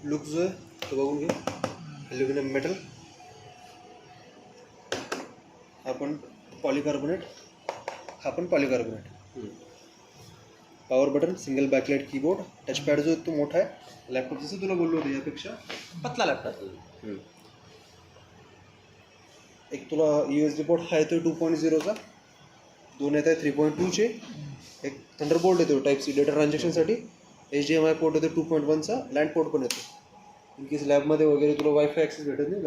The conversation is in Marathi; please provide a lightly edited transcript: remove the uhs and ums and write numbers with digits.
लुक जो आहे तो बघून घे. Aluminium metal. हा पण पॉलिकार्बोनेट. हा पण polycarbonate. Power button, single backlight keyboard. Touchpad जो आहे तो मोठा आहे. लॅपटॉप जसं तुला बोललो होतं यापेक्षा पतला लॅपटॉप. एक तुला USB पोर्ट हा येतो 2.0चा. 2 येत आहे 3.2चे. एक थंडरबोल्ट येतो टाईप-C डेटा ट्रान्झॅक्शनसाठी. HDMI पोर्ट येतो 2.1चा. लँड पोर्ट पण येतो. इन केस लॅबमध्ये वगैरे तुला वायफाय ॲक्सेस भेटत नाही.